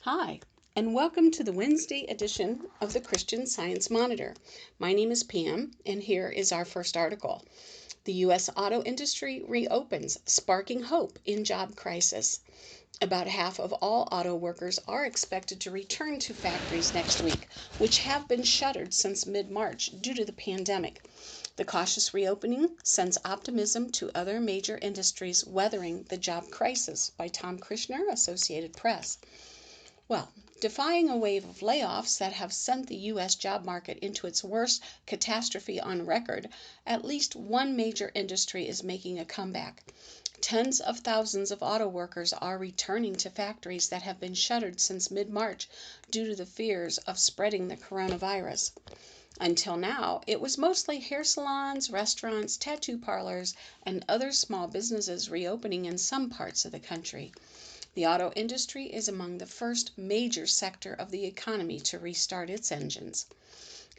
Hi, and welcome to the Wednesday edition of the Christian Science Monitor. My name is Pam, and here is our first article. The U.S. auto industry reopens, sparking hope in job crisis. About half of all auto workers are expected to return to factories next week, which have been shuttered since mid-March due to the pandemic. The cautious reopening sends optimism to other major industries weathering the job crisis, by Tom Krishner, Associated Press. Well, defying a wave of layoffs that have sent the U.S. job market into its worst catastrophe on record, at least one major industry is making a comeback. Tens of thousands of auto workers are returning to factories that have been shuttered since mid-March due to the fears of spreading the coronavirus. Until now, it was mostly hair salons, restaurants, tattoo parlors, and other small businesses reopening in some parts of the country. The auto industry is among the first major sector of the economy to restart its engines.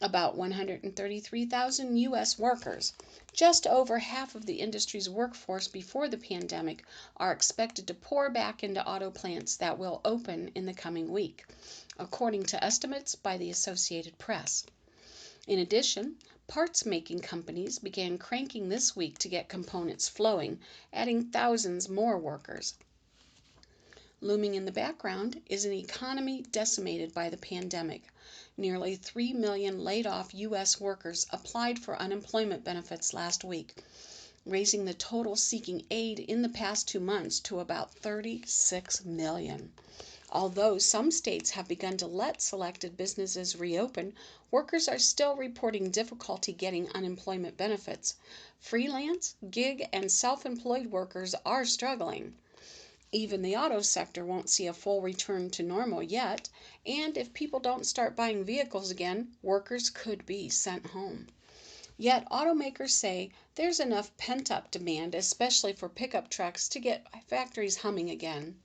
About 133,000 U.S. workers, just over half of the industry's workforce before the pandemic, are expected to pour back into auto plants that will open in the coming week, according to estimates by the Associated Press. In addition, parts-making companies began cranking this week to get components flowing, adding thousands more workers. Looming in the background is an economy decimated by the pandemic. Nearly 3 million laid-off U.S. workers applied for unemployment benefits last week, raising the total seeking aid in the past 2 months to about 36 million. Although some states have begun to let selected businesses reopen, workers are still reporting difficulty getting unemployment benefits. Freelance, gig, and self-employed workers are struggling. Even the auto sector won't see a full return to normal yet, and if people don't start buying vehicles again, workers could be sent home. Yet automakers say there's enough pent-up demand, especially for pickup trucks, to get factories humming again.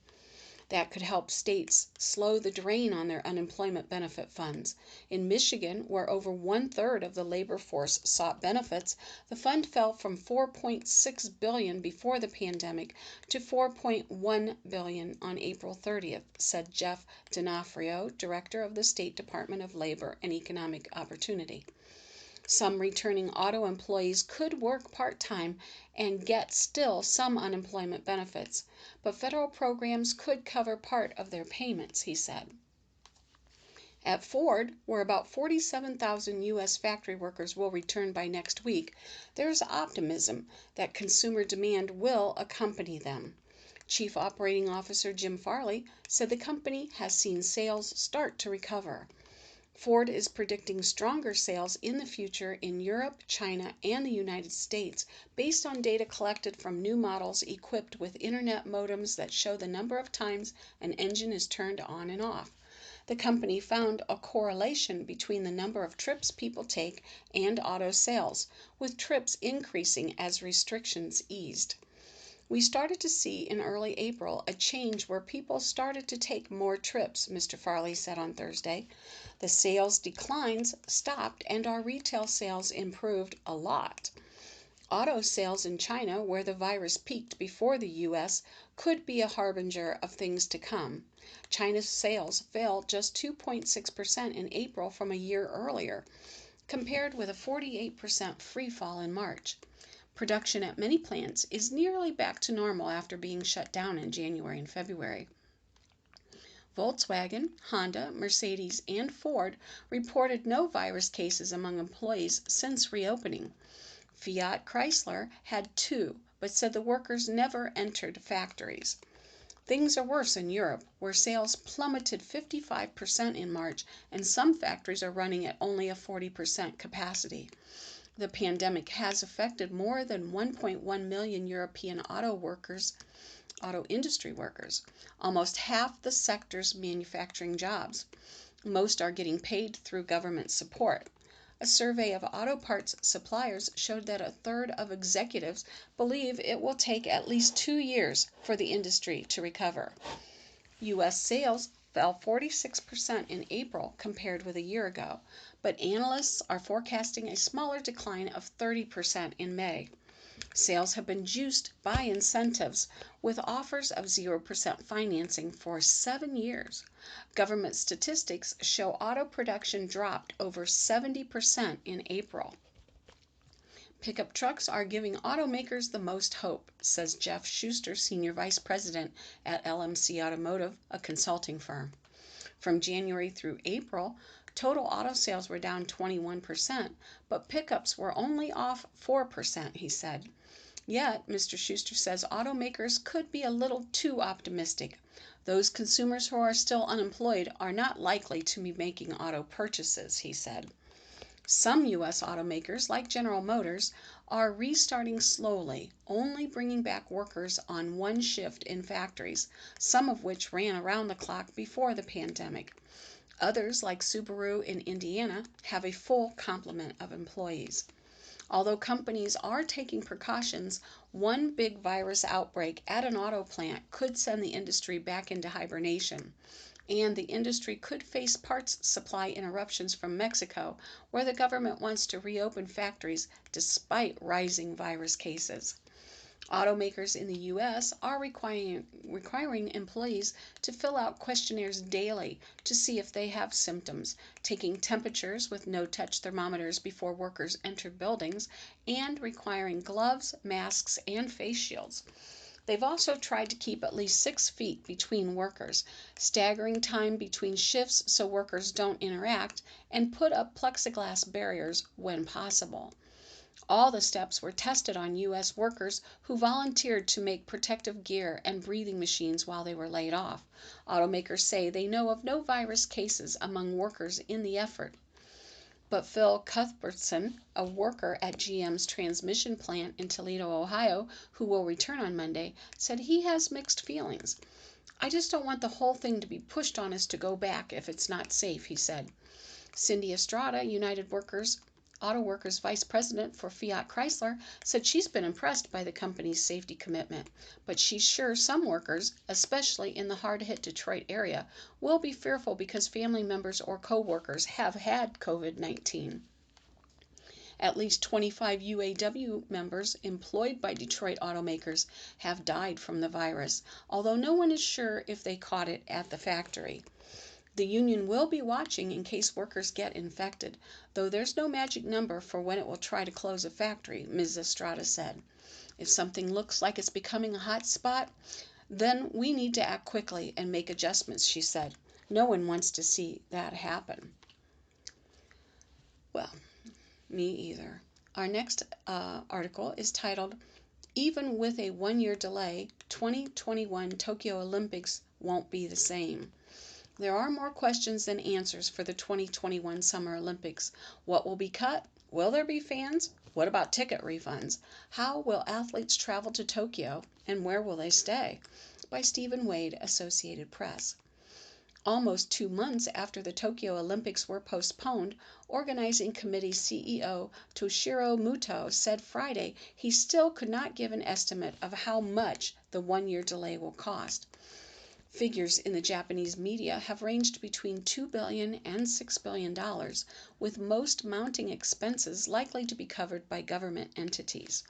That could help states slow the drain on their unemployment benefit funds. In Michigan, where over one-third of the labor force sought benefits, the fund fell from $4.6 billion before the pandemic to $4.1 billion on April 30th, said Jeff D'Onofrio, director of the State Department of Labor and Economic Opportunity. Some returning auto employees could work part-time and get still some unemployment benefits, but federal programs could cover part of their payments, he said. At Ford, where about 47,000 U.S. factory workers will return by next week, there is optimism that consumer demand will accompany them. Chief Operating Officer Jim Farley said the company has seen sales start to recover. Ford is predicting stronger sales in the future in Europe, China, and the United States based on data collected from new models equipped with internet modems that show the number of times an engine is turned on and off. The company found a correlation between the number of trips people take and auto sales, with trips increasing as restrictions eased. We started to see in early April a change where people started to take more trips, Mr. Farley said on Thursday. The sales declines stopped and our retail sales improved a lot. Auto sales in China, where the virus peaked before the U.S., could be a harbinger of things to come. China's sales fell just 2.6% in April from a year earlier, compared with a 48% free fall in March. Production at many plants is nearly back to normal after being shut down in January and February. Volkswagen, Honda, Mercedes, and Ford reported no virus cases among employees since reopening. Fiat Chrysler had 2, but said the workers never entered factories. Things are worse in Europe, where sales plummeted 55% in March, and some factories are running at only a 40% capacity. The pandemic has affected more than 1.1 million European auto industry workers, almost half the sector's manufacturing jobs. Most are getting paid through government support. A survey of auto parts suppliers showed that a third of executives believe it will take at least 2 years for the industry to recover. U.S. sales fell 46% in April compared with a year ago, but analysts are forecasting a smaller decline of 30% in May. Sales have been juiced by incentives with offers of 0% financing for 7 years. Government statistics show auto production dropped over 70% in April. Pickup trucks are giving automakers the most hope, says Jeff Schuster, Senior Vice President at LMC Automotive, a consulting firm. From January through April, total auto sales were down 21%, but pickups were only off 4%, he said. Yet, Mr. Schuster says automakers could be a little too optimistic. Those consumers who are still unemployed are not likely to be making auto purchases, he said. Some U.S. automakers, like General Motors, are restarting slowly, only bringing back workers on one shift in factories, some of which ran around the clock before the pandemic. Others, like Subaru in Indiana, have a full complement of employees. Although companies are taking precautions, one big virus outbreak at an auto plant could send the industry back into hibernation, and the industry could face parts supply interruptions from Mexico, where the government wants to reopen factories despite rising virus cases. Automakers in the U.S. are requiring employees to fill out questionnaires daily to see if they have symptoms, taking temperatures with no-touch thermometers before workers enter buildings, and requiring gloves, masks, and face shields. They've also tried to keep at least 6 feet between workers, staggering time between shifts so workers don't interact, and put up plexiglass barriers when possible. All the steps were tested on U.S. workers who volunteered to make protective gear and breathing machines while they were laid off. Automakers say they know of no virus cases among workers in the effort. But Phil Cuthbertson, a worker at GM's transmission plant in Toledo, Ohio, who will return on Monday, said he has mixed feelings. "I just don't want the whole thing to be pushed on us to go back if it's not safe," he said. Cindy Estrada, United Auto Workers Vice President for Fiat Chrysler, said she's been impressed by the company's safety commitment, but she's sure some workers, especially in the hard-hit Detroit area, will be fearful because family members or co-workers have had COVID-19. At least 25 UAW members employed by Detroit automakers have died from the virus, although no one is sure if they caught it at the factory. The union will be watching in case workers get infected, though there's no magic number for when it will try to close a factory, Ms. Estrada said. If something looks like it's becoming a hot spot, then we need to act quickly and make adjustments, she said. No one wants to see that happen. Well, me either. Our next article is titled, "Even with a 1-year delay, 2021 Tokyo Olympics won't be the same." There are more questions than answers for the 2021 Summer Olympics. What will be cut? Will there be fans? What about ticket refunds? How will athletes travel to Tokyo? And where will they stay? By Stephen Wade, Associated Press. Almost 2 months after the Tokyo Olympics were postponed, organizing committee CEO Toshiro Muto said Friday he still could not give an estimate of how much the 1-year delay will cost. Figures in the Japanese media have ranged between $2 billion and $6 billion, with most mounting expenses likely to be covered by government entities.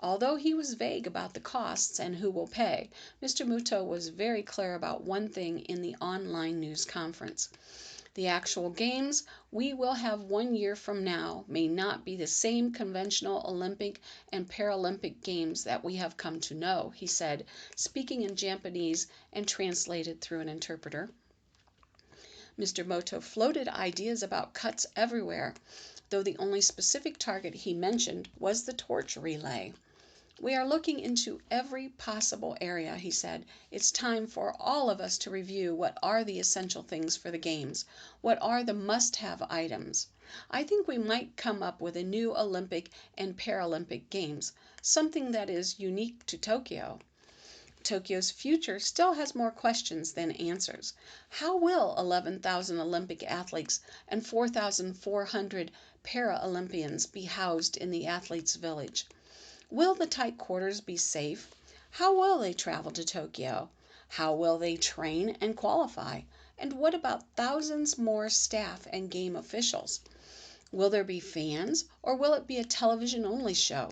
Although he was vague about the costs and who will pay, Mr. Muto was very clear about one thing in the online news conference. The actual games we will have 1 year from now may not be the same conventional Olympic and Paralympic games that we have come to know, he said, speaking in Japanese and translated through an interpreter. Mr. Muto floated ideas about cuts everywhere, though the only specific target he mentioned was the torch relay. "We are looking into every possible area," he said. "It's time for all of us to review what are the essential things for the Games, what are the must-have items. I think we might come up with a new Olympic and Paralympic Games, something that is unique to Tokyo." Tokyo's future still has more questions than answers. How will 11,000 Olympic athletes and 4,400 Paralympians be housed in the athletes' village? Will the tight quarters be safe? How will they travel to Tokyo? How will they train and qualify? And what about thousands more staff and game officials? Will there be fans, or will it be a television-only show?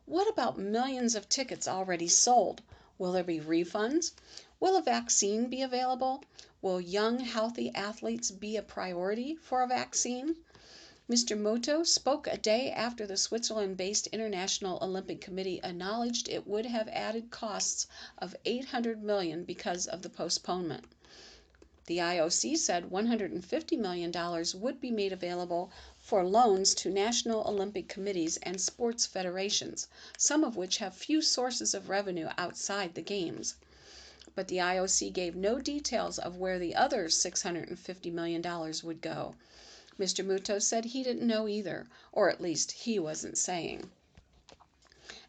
What about millions of tickets already sold? Will there be refunds? Will a vaccine be available? Will young, healthy athletes be a priority for a vaccine? Mr. Muto spoke a day after the Switzerland-based International Olympic Committee acknowledged it would have added costs of $800 million because of the postponement. The IOC said $150 million would be made available for loans to national Olympic committees and sports federations, some of which have few sources of revenue outside the Games. But the IOC gave no details of where the other $650 million would go. Mr. Muto said he didn't know either, or at least he wasn't saying.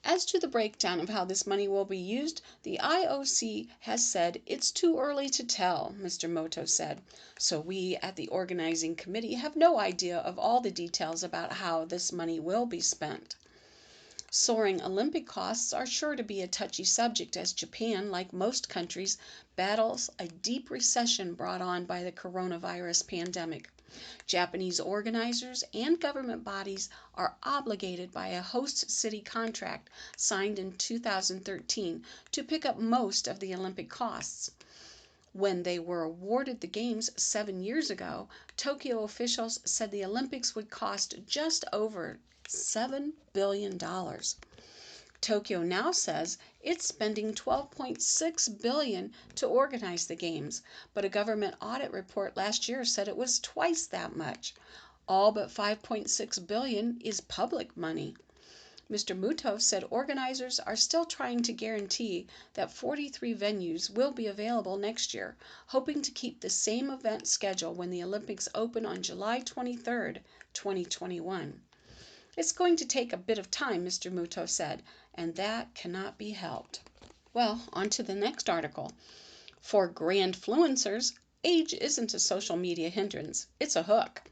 As to the breakdown of how this money will be used, the IOC has said it's too early to tell, Mr. Muto said. So we at the organizing committee have no idea of all the details about how this money will be spent. Soaring Olympic costs are sure to be a touchy subject as Japan, like most countries, battles a deep recession brought on by the coronavirus pandemic. Japanese organizers and government bodies are obligated by a host city contract signed in 2013 to pick up most of the Olympic costs. When they were awarded the Games 7 years ago, Tokyo officials said the Olympics would cost just over $7 billion. Tokyo now says it's spending $12.6 billion to organize the Games, but a government audit report last year said it was twice that much. All but $5.6 billion is public money. Mr. Muto said organizers are still trying to guarantee that 43 venues will be available next year, hoping to keep the same event schedule when the Olympics open on July 23, 2021. It's going to take a bit of time, Mr. Muto said, and that cannot be helped. Well, on to the next article. For grandfluencers, age isn't a social media hindrance, it's a hook.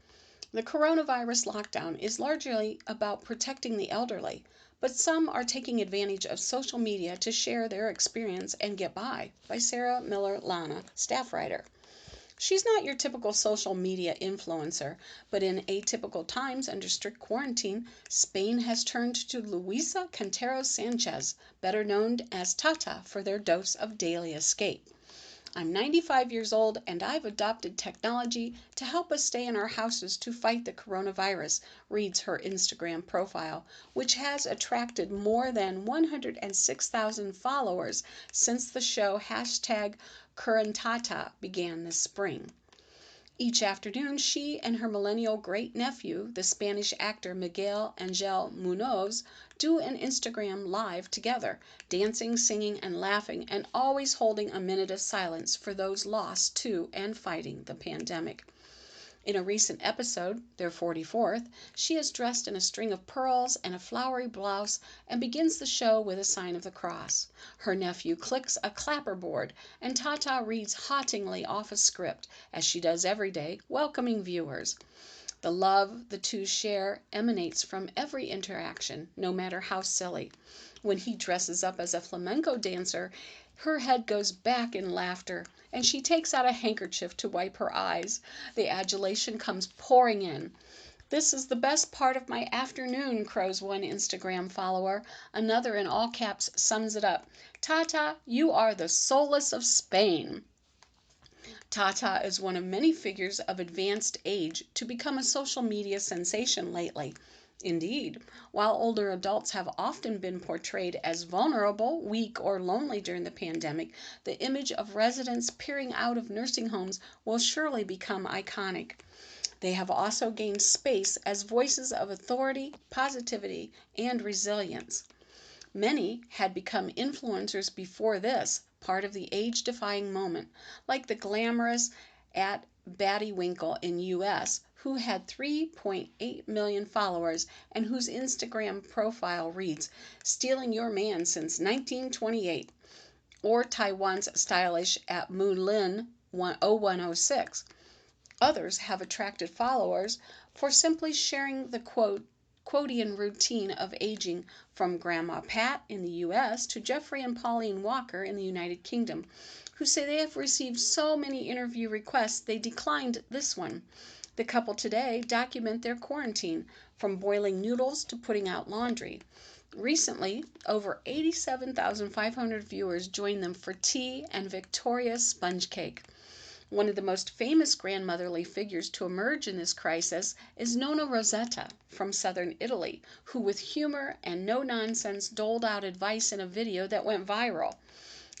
The coronavirus lockdown is largely about protecting the elderly, but some are taking advantage of social media to share their experience and get by Sarah Miller Lana, staff writer. She's not your typical social media influencer, but in atypical times under strict quarantine, Spain has turned to Luisa Quintero Sanchez, better known as Tata, for their dose of daily escape. I'm 95 years old and I've adopted technology to help us stay in our houses to fight the coronavirus, reads her Instagram profile, which has attracted more than 106,000 followers since the show #CurrentTata began this spring. Each afternoon, she and her millennial great-nephew, the Spanish actor Miguel Angel Munoz, do an Instagram live together, dancing, singing, and laughing, and always holding a minute of silence for those lost to and fighting the pandemic. In a recent episode, their 44th, she is dressed in a string of pearls and a flowery blouse and begins the show with a sign of the cross. Her nephew clicks a clapperboard and Tata reads hauntingly off a script, as she does every day, welcoming viewers. The love the two share emanates from every interaction, no matter how silly. When he dresses up as a flamenco dancer, her head goes back in laughter, and she takes out a handkerchief to wipe her eyes. The adulation comes pouring in. "This is the best part of my afternoon," crows one Instagram follower. Another in all caps sums it up. "Tata, you are the solace of Spain." Tata is one of many figures of advanced age to become a social media sensation lately. Indeed, while older adults have often been portrayed as vulnerable, weak, or lonely during the pandemic, the image of residents peering out of nursing homes will surely become iconic. They have also gained space as voices of authority, positivity, and resilience. Many had become influencers before this, part of the age-defying moment, like the glamorous @Battywinkle in US, who had 3.8 million followers and whose Instagram profile reads, "Stealing your man since 1928," or Taiwan's stylish @Moonlin 0106. Others have attracted followers for simply sharing the quotidian routine of aging, from Grandma Pat in the US to Jeffrey and Pauline Walker in the United Kingdom, who say they have received so many interview requests they declined this one. The couple today document their quarantine, from boiling noodles to putting out laundry. Recently, over 87,500 viewers joined them for tea and Victoria's sponge cake. One of the most famous grandmotherly figures to emerge in this crisis is Nonna Rosetta from southern Italy, who with humor and no nonsense doled out advice in a video that went viral.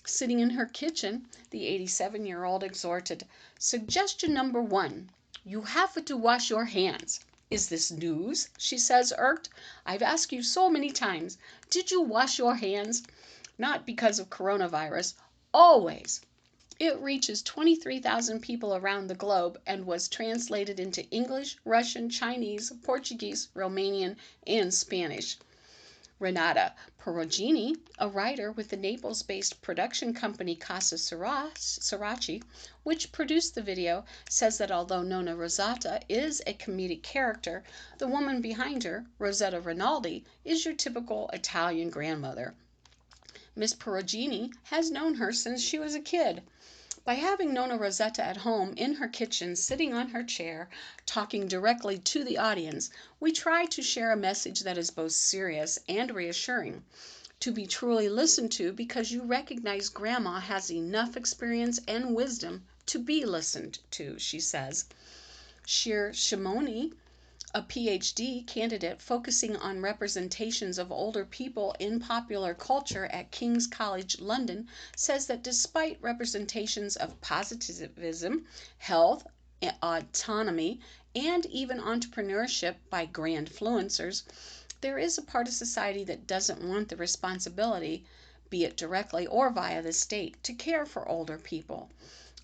Sitting in her kitchen, the 87-year-old exhorted, "Suggestion number 1, you have to wash your hands." "Is this news?" she says, irked. "I've asked you so many times. Did you wash your hands?" Not because of coronavirus. Always. It reaches 23,000 people around the globe and was translated into English, Russian, Chinese, Portuguese, Romanian, and Spanish. Renata Perugini, a writer with the Naples-based production company Casa Sirachi, which produced the video, says that although Nonna Rosetta is a comedic character, the woman behind her, Rosetta Rinaldi, is your typical Italian grandmother. Miss Perugini has known her since she was a kid. By having Nonna Rosetta at home in her kitchen, sitting on her chair, talking directly to the audience, we try to share a message that is both serious and reassuring. To be truly listened to because you recognize Grandma has enough experience and wisdom to be listened to, she says. Shir Shimoni, a PhD candidate focusing on representations of older people in popular culture at King's College London, says that despite representations of positivism, health, autonomy, and even entrepreneurship by grandfluencers, there is a part of society that doesn't want the responsibility, be it directly or via the state, to care for older people.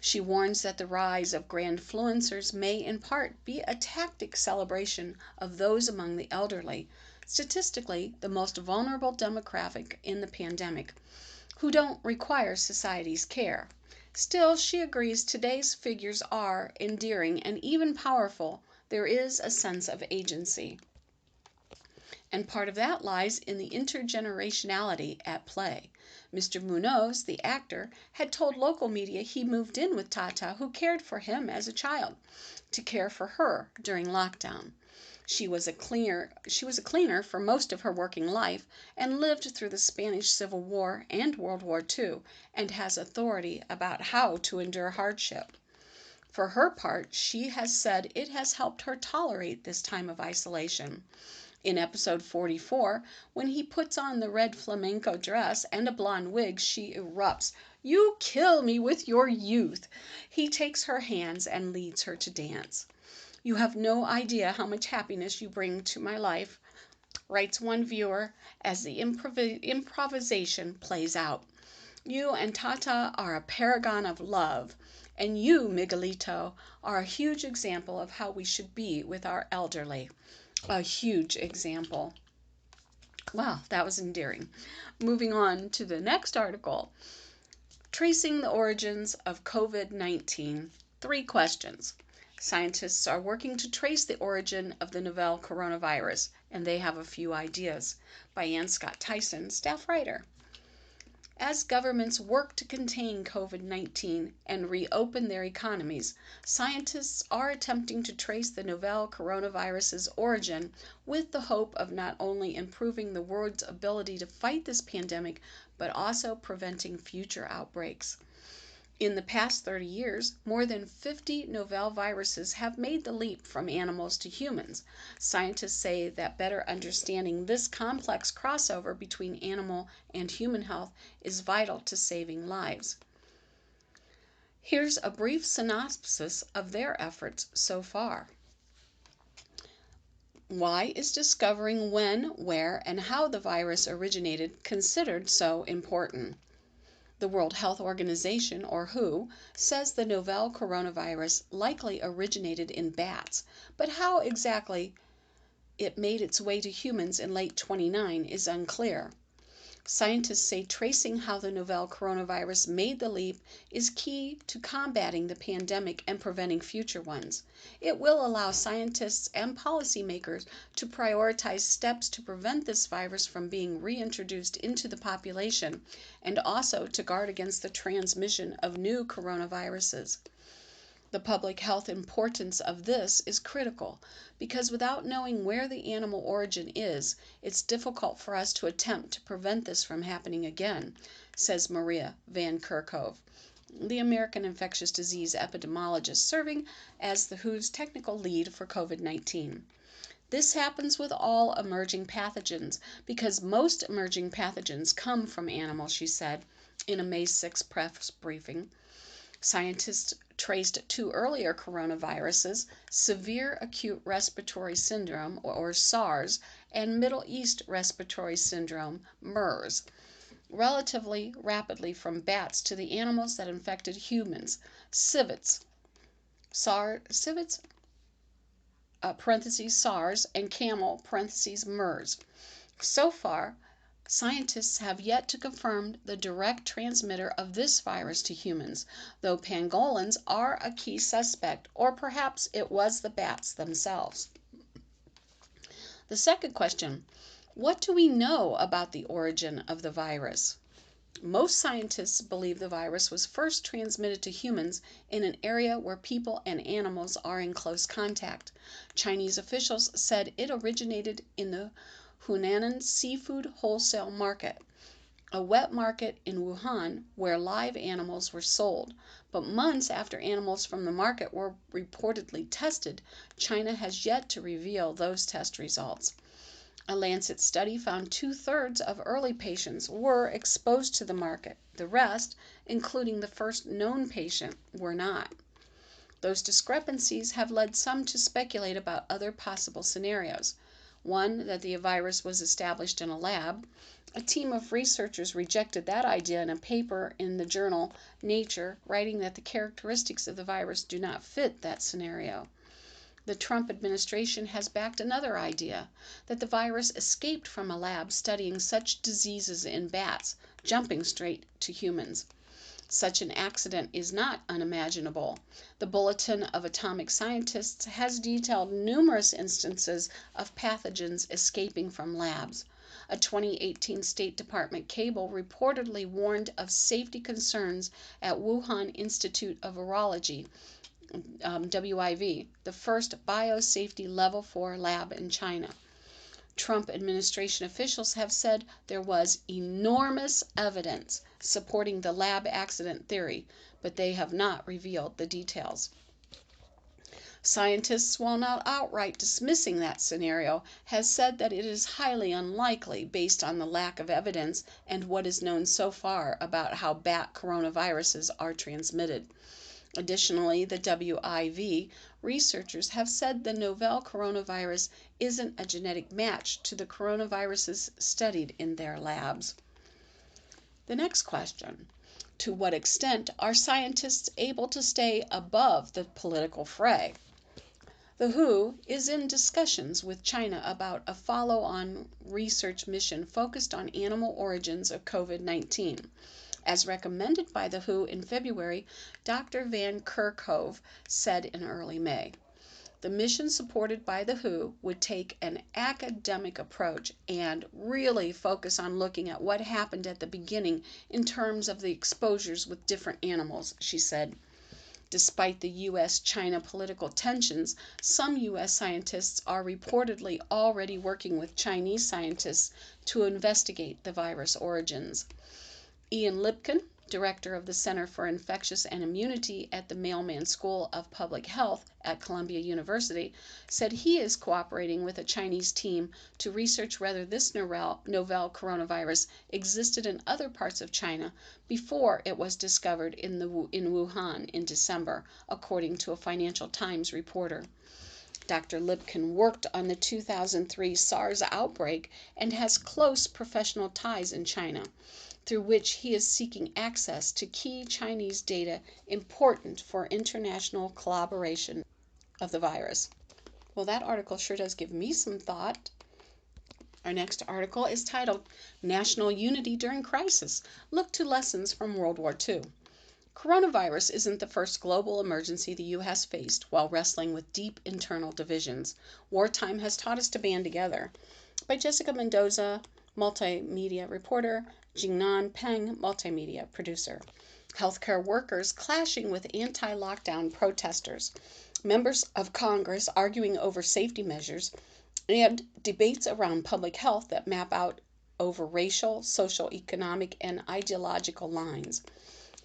She warns that the rise of grandfluencers may in part be a tactic celebration of those among the elderly, statistically the most vulnerable demographic in the pandemic, who don't require society's care. Still, she agrees today's figures are endearing and even powerful. There is a sense of agency. And part of that lies in the intergenerationality at play. Mr. Munoz, the actor, had told local media he moved in with Tata, who cared for him as a child, to care for her during lockdown. She was a cleaner for most of her working life and lived through the Spanish Civil War and World War II and has authority about how to endure hardship. For her part, she has said it has helped her tolerate this time of isolation. In episode 44, when he puts on the red flamenco dress and a blonde wig, she erupts, "You kill me with your youth." He takes her hands and leads her to dance. "You have no idea how much happiness you bring to my life," writes one viewer as the improvisation plays out. "You and Tata are a paragon of love, and you, Miguelito, are a huge example of how we should be with our elderly." A huge example. Wow, that was endearing. Moving on to the next article. Tracing the origins of COVID-19. 3 questions. Scientists are working to trace the origin of the novel coronavirus, and they have a few ideas. By Ann Scott Tyson, staff writer. As governments work to contain COVID-19 and reopen their economies, scientists are attempting to trace the novel coronavirus's origin with the hope of not only improving the world's ability to fight this pandemic, but also preventing future outbreaks. In the past 30 years, more than 50 novel viruses have made the leap from animals to humans. Scientists say that better understanding this complex crossover between animal and human health is vital to saving lives. Here's a brief synopsis of their efforts so far. Why is discovering when, where, and how the virus originated considered so important? The World Health Organization, or WHO, says the novel coronavirus likely originated in bats, but how exactly it made its way to humans in late 2019 is unclear. Scientists say tracing how the novel coronavirus made the leap is key to combating the pandemic and preventing future ones. It will allow scientists and policymakers to prioritize steps to prevent this virus from being reintroduced into the population and also to guard against the transmission of new coronaviruses. The public health importance of this is critical because without knowing where the animal origin is, it's difficult for us to attempt to prevent this from happening again, says Maria Van Kerkhove, the American infectious disease epidemiologist serving as the WHO's technical lead for COVID-19. This happens with all emerging pathogens because most emerging pathogens come from animals, she said in a May 6 press briefing. Scientists traced two earlier coronaviruses, severe acute respiratory syndrome, or SARS, and Middle East respiratory syndrome, MERS, relatively rapidly from bats to the animals that infected humans, civets, SARS, and camel, MERS. So far, scientists have yet to confirm the direct transmitter of this virus to humans, though pangolins are a key suspect, or perhaps it was the bats themselves. The second question, what do we know about the origin of the virus? Most scientists believe the virus was first transmitted to humans in an area where people and animals are in close contact. Chinese officials said it originated in the Hunanan Seafood Wholesale Market, a wet market in Wuhan where live animals were sold. But months after animals from the market were reportedly tested, China has yet to reveal those test results. A Lancet study found 2/3 of early patients were exposed to the market. The rest, including the first known patient, were not. Those discrepancies have led some to speculate about other possible scenarios. One, that the virus was established in a lab. A team of researchers rejected that idea in a paper in the journal Nature, writing that the characteristics of the virus do not fit that scenario. The Trump administration has backed another idea, that the virus escaped from a lab studying such diseases in bats, jumping straight to humans. Such an accident is not unimaginable. The Bulletin of Atomic Scientists has detailed numerous instances of pathogens escaping from labs. A 2018 State Department cable reportedly warned of safety concerns at Wuhan Institute of Virology, WIV, the first biosafety level 4 lab in China. Trump administration officials have said there was enormous evidence supporting the lab accident theory, but they have not revealed the details. Scientists, while not outright dismissing that scenario, has said that it is highly unlikely based on the lack of evidence and what is known so far about how bat coronaviruses are transmitted. Additionally, the WIV researchers have said the novel coronavirus isn't a genetic match to the coronaviruses studied in their labs. The next question, to what extent are scientists able to stay above the political fray? The WHO is in discussions with China about a follow-on research mission focused on animal origins of COVID-19. As recommended by the WHO in February, Dr. Van Kerkhove said in early May. The mission supported by the WHO would take an academic approach and really focus on looking at what happened at the beginning in terms of the exposures with different animals, she said. Despite the U.S.-China political tensions, some U.S. scientists are reportedly already working with Chinese scientists to investigate the virus origins. Ian Lipkin, director of the Center for Infectious and Immunity at the Mailman School of Public Health at Columbia University, said he is cooperating with a Chinese team to research whether this novel coronavirus existed in other parts of China before it was discovered in Wuhan in December, according to a Financial Times reporter. Dr. Lipkin worked on the 2003 SARS outbreak and has close professional ties in China, through which he is seeking access to key Chinese data important for international collaboration of the virus. Well, that article sure does give me some thought. Our next article is titled, National Unity During Crisis. Look to Lessons from World War II. Coronavirus isn't the first global emergency the U.S. faced while wrestling with deep internal divisions. Wartime has taught us to band together. By Jessica Mendoza, multimedia reporter, Jingnan Peng, multimedia producer. healthcare workers clashing with anti-lockdown protesters, members of Congress arguing over safety measures, and debates around public health that map out over racial, social, economic, and ideological lines.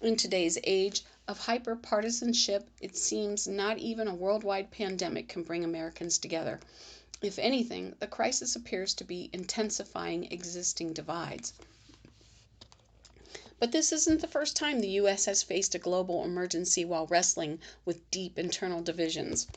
In today's age of hyper-partisanship, it seems not even a worldwide pandemic can bring Americans together. If anything, the crisis appears to be intensifying existing divides. But this isn't the first time the U.S. has faced a global emergency while wrestling with deep internal divisions.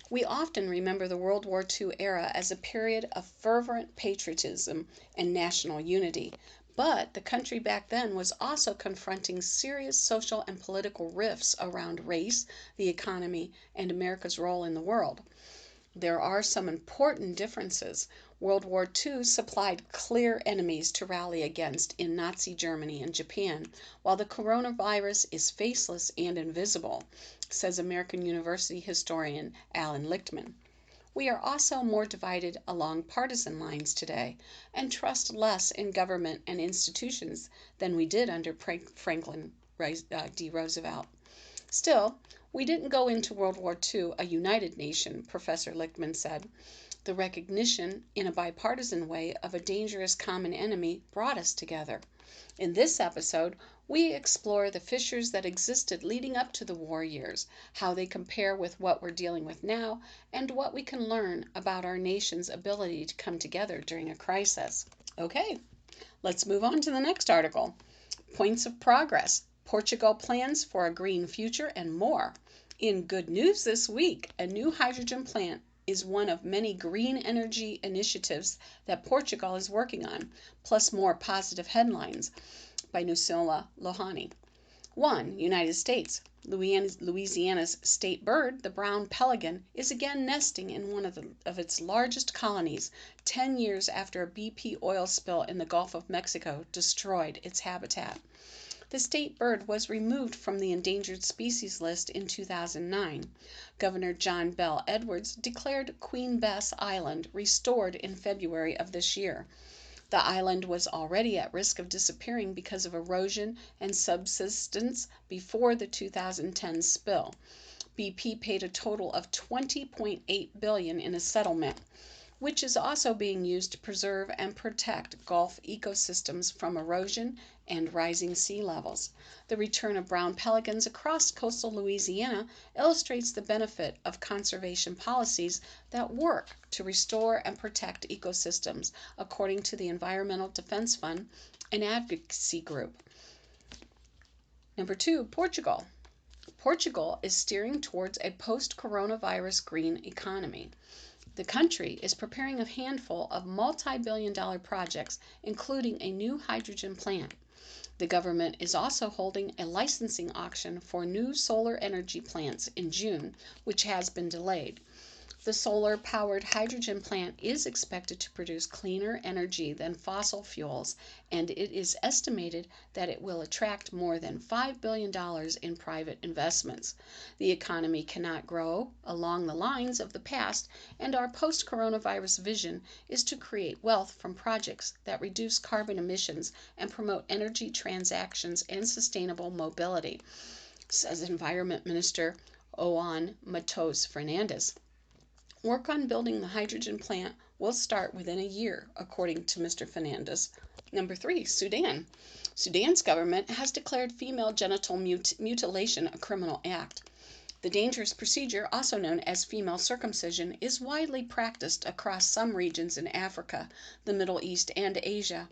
We often remember the World War II era as a period of fervent patriotism and national unity. But the country back then was also confronting serious social and political rifts around race, the economy, and America's role in the world. There are some important differences. World War II supplied clear enemies to rally against in Nazi Germany and Japan, while the coronavirus is faceless and invisible, says American University historian Alan Lichtman. We are also more divided along partisan lines today and trust less in government and institutions than we did under Franklin D. Roosevelt. Still, we didn't go into World War II a united nation, Professor Lichtman said. The recognition, in a bipartisan way, of a dangerous common enemy brought us together. In this episode, we explore the fissures that existed leading up to the war years, how they compare with what we're dealing with now, and what we can learn about our nation's ability to come together during a crisis. Okay, let's move on to the next article. Points of progress. Portugal plans for a green future and more. In good news this week, a new hydrogen plant is one of many green energy initiatives that Portugal is working on, plus more positive headlines by Nucilla Lohani. 1. United States. Louisiana's state bird, the brown pelican, is again nesting in one of its largest colonies, 10 years after a BP oil spill in the Gulf of Mexico destroyed its habitat. The state bird was removed from the endangered species list in 2009. Governor John Bell Edwards declared Queen Bess Island restored in February of this year. The island was already at risk of disappearing because of erosion and subsidence before the 2010 spill. BP paid a total of $20.8 billion in a settlement, which is also being used to preserve and protect Gulf ecosystems from erosion and rising sea levels. The return of brown pelicans across coastal Louisiana illustrates the benefit of conservation policies that work to restore and protect ecosystems, according to the Environmental Defense Fund, an advocacy group. Number 2, Portugal. Portugal is steering towards a post-coronavirus green economy. The country is preparing a handful of multi-billion-dollar projects, including a new hydrogen plant. The government is also holding a licensing auction for new solar energy plants in June, which has been delayed. The solar-powered hydrogen plant is expected to produce cleaner energy than fossil fuels, and it is estimated that it will attract more than $5 billion in private investments. The economy cannot grow along the lines of the past, and our post-coronavirus vision is to create wealth from projects that reduce carbon emissions and promote energy transactions and sustainable mobility, says Environment Minister João Matos Fernandes. Work on building the hydrogen plant will start within a year, according to Mr. Fernandes. Number 3, Sudan. Sudan's government has declared female genital mutilation a criminal act. The dangerous procedure, also known as female circumcision, is widely practiced across some regions in Africa, the Middle East, and Asia.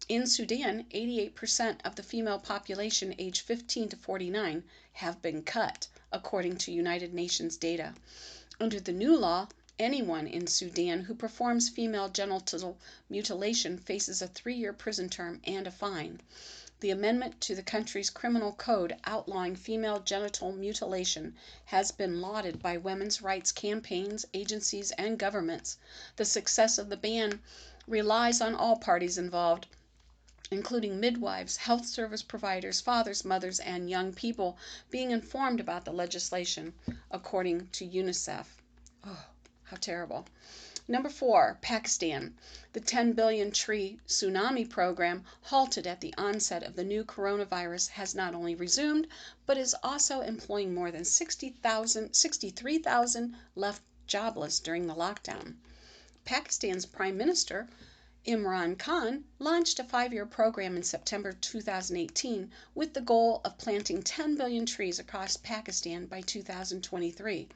In Sudan, 88% of the female population aged 15 to 49 have been cut, according to United Nations data. Under the new law, anyone in Sudan who performs female genital mutilation faces a 3-year prison term and a fine. The amendment to the country's criminal code outlawing female genital mutilation has been lauded by women's rights campaigns, agencies, and governments. The success of the ban relies on all parties involved, including midwives, health service providers, fathers, mothers, and young people, being informed about the legislation, according to UNICEF. Oh, how terrible. Number 4, Pakistan. The 10 billion tree tsunami program, halted at the onset of the new coronavirus, has not only resumed, but is also employing more than 63,000 left jobless during the lockdown. Pakistan's Prime Minister Imran Khan launched a 5-year program in September 2018 with the goal of planting 10 billion trees across Pakistan by 2023.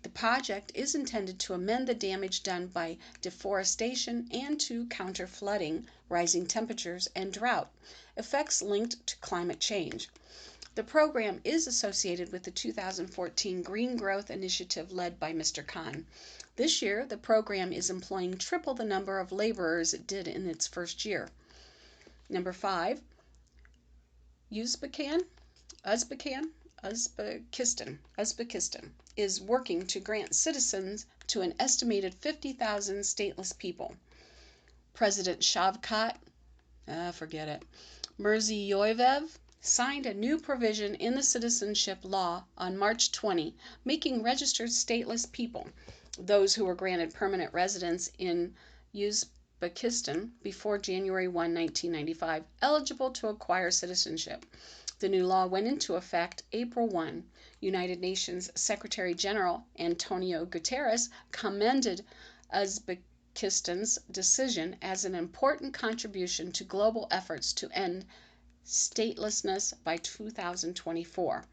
The project is intended to amend the damage done by deforestation and to counter flooding, rising temperatures, and drought, effects linked to climate change. The program is associated with the 2014 Green Growth Initiative led by Mr. Khan. This year, the program is employing triple the number of laborers it did in its first year. Number 5, Uzbekistan is working to grant citizens to an estimated 50,000 stateless people. President Shavkat Mirziyoyev signed a new provision in the citizenship law on March 20, making registered stateless people, those who were granted permanent residence in Uzbekistan before January 1, 1995, eligible to acquire citizenship. The new law went into effect April 1. United Nations Secretary General Antonio Guterres commended Uzbekistan's decision as an important contribution to global efforts to end statelessness by 2024.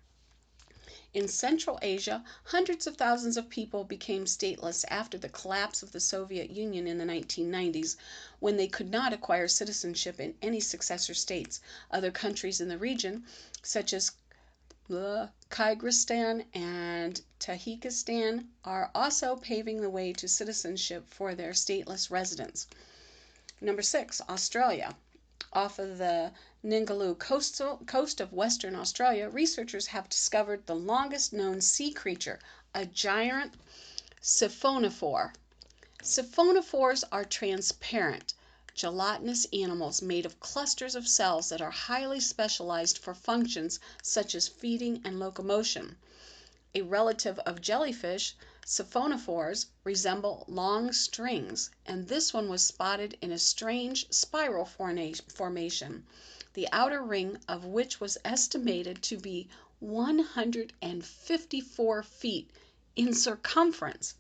In Central Asia, hundreds of thousands of people became stateless after the collapse of the Soviet Union in the 1990s, when they could not acquire citizenship in any successor states. Other countries in the region, such as Kyrgyzstan and Tajikistan, are also paving the way to citizenship for their stateless residents. Number 6, Australia. Off of the Ningaloo coast of Western Australia, researchers have discovered the longest known sea creature, a giant siphonophore. Siphonophores are transparent, gelatinous animals made of clusters of cells that are highly specialized for functions such as feeding and locomotion. A relative of jellyfish, siphonophores resemble long strings, and this one was spotted in a strange spiral formation, the outer ring of which was estimated to be 154 feet in circumference.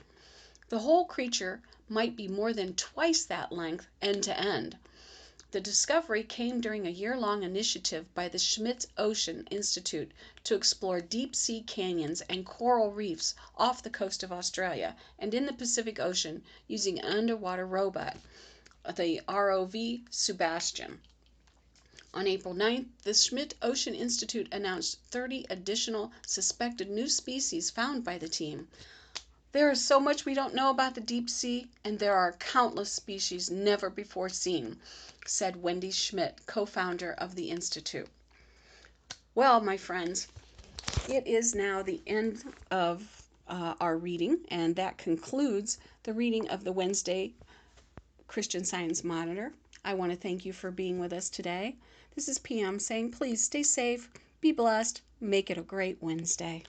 The whole creature might be more than twice that length end to end. The discovery came during a year-long initiative by the Schmidt Ocean Institute to explore deep-sea canyons and coral reefs off the coast of Australia and in the Pacific Ocean using an underwater robot, the ROV Sebastian. On April 9th, the Schmidt Ocean Institute announced 30 additional suspected new species found by the team. There is so much we don't know about the deep sea, and there are countless species never before seen, said Wendy Schmidt, co-founder of the Institute. Well, my friends, it is now the end of our reading, and that concludes the reading of the Wednesday Christian Science Monitor. I want to thank you for being with us today. This is PM saying please stay safe, be blessed, make it a great Wednesday.